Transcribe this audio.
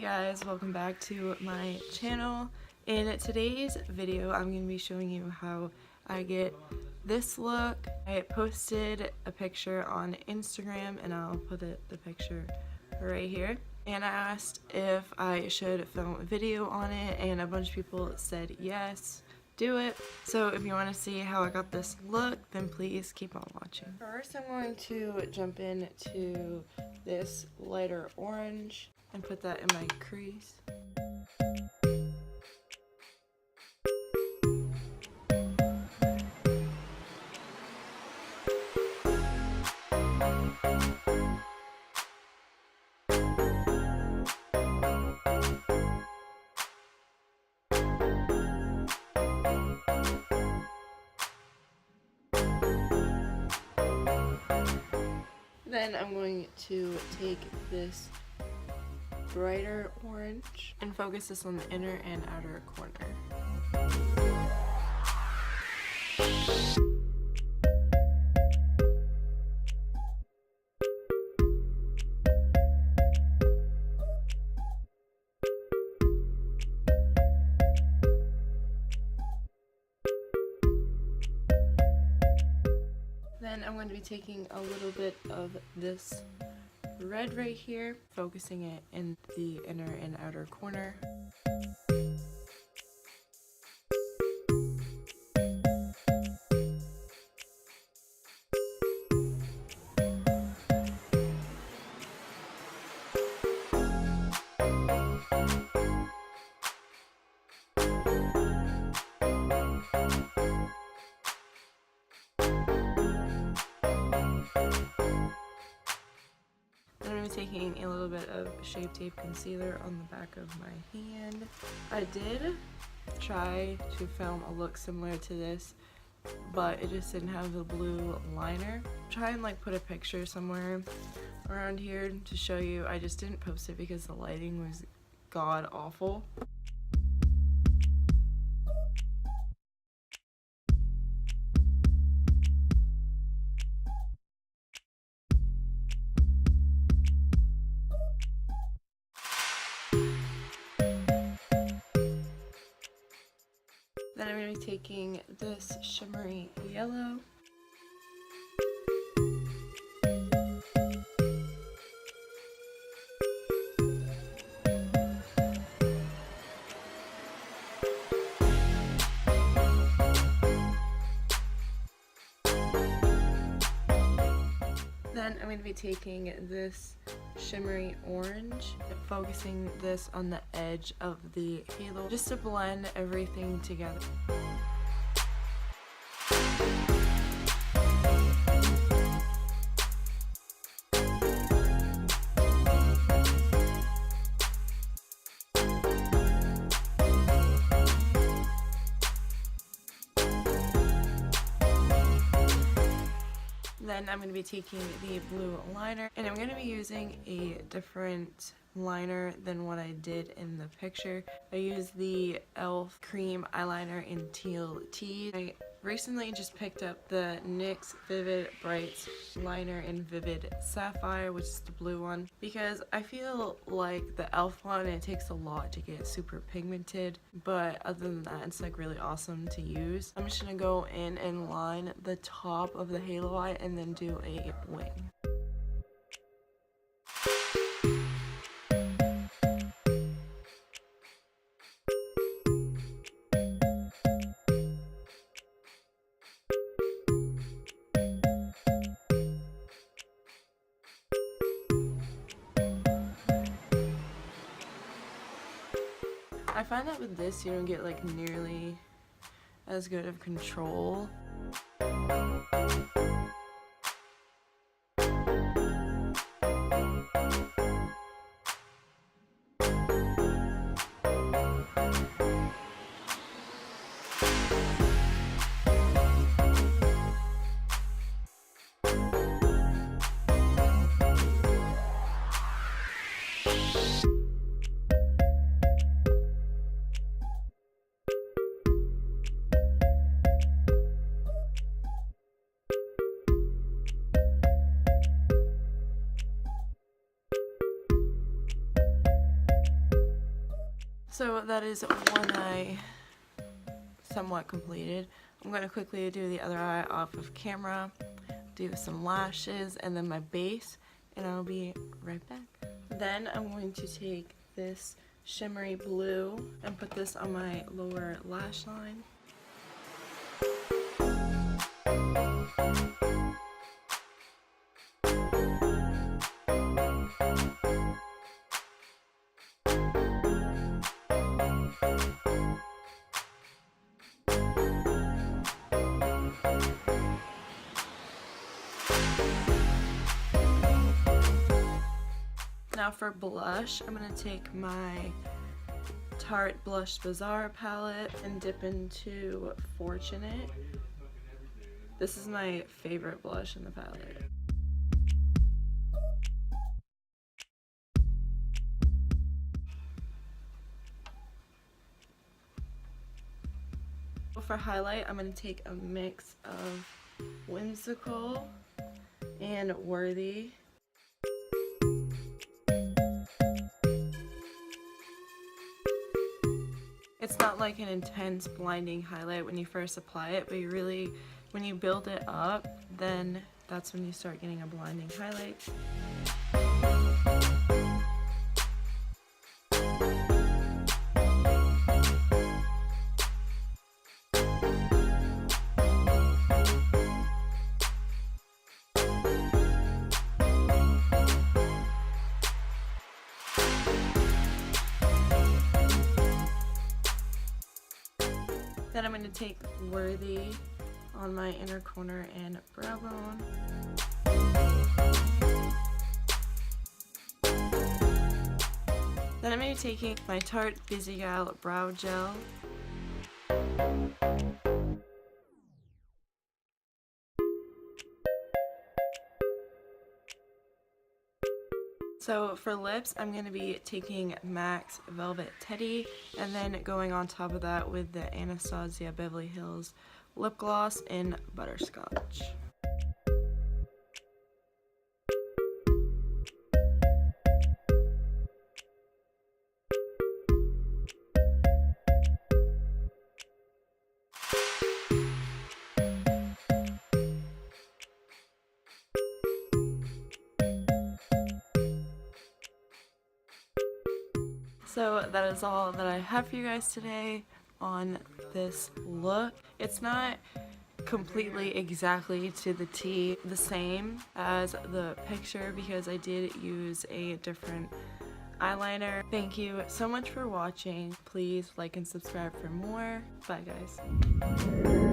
guys, welcome back to my channel. In today's video I'm going to be showing you how I get this look. I posted a picture on Instagram and I'll put the picture right here, and I asked if I should film a video on it and a bunch of people said yes, do it. So if you want to see how I got this look, then please keep on watching. First I'm going to jump into this lighter orange and put that in my crease. Then I'm going to take this brighter orange and focus this on the inner and outer corner. Then I'm going to be taking a little bit of this red right here, focusing it in the inner and outer corner. Taking a little bit of Shape Tape concealer on the back of my hand. I did try to film a look similar to this, but it just didn't have the blue liner. Try and like put a picture somewhere around here to show you. I just didn't post it because the lighting was god awful. Then I'm going to be taking this shimmery yellow. Then I'm going to be taking this shimmery orange and focusing this on the edge of the halo just to blend everything together. Then I'm going to be taking the blue liner, and I'm going to be using a different liner than what I did in the picture. I used the e.l.f. cream eyeliner in teal tea. I recently just picked up the NYX Vivid Brights liner in Vivid Sapphire, which is the blue one, because I feel like the e.l.f. one, it takes a lot to get super pigmented, but other than that, it's like really awesome to use. I'm just gonna go in and line the top of the halo eye and then do a wing. I find that with this, you don't get like nearly as good of control. So that is one eye somewhat completed. I'm going to quickly do the other eye off of camera, do some lashes, and then my base, and I'll be right back. Then I'm going to take this shimmery blue and put this on my lower lash line. Now for blush, I'm going to take my Tarte Blush Bazaar palette and dip into Fortunate. This is my favorite blush in the palette. For highlight, I'm going to take a mix of Whimsical and Worthy. It's not like an intense blinding highlight when you first apply it, but when you build it up, then that's when you start getting a blinding highlight. Then I'm going to take Worthy on my inner corner and brow bone. Then I'm going to be taking my Tarte Busy Gal Brow Gel. So for lips, I'm going to be taking MAC's Velvet Teddy and then going on top of that with the Anastasia Beverly Hills Lip Gloss in Butterscotch. So that is all that I have for you guys today on this look. It's not completely exactly to the T the same as the picture because I did use a different eyeliner. Thank you so much for watching. Please like and subscribe for more. Bye guys.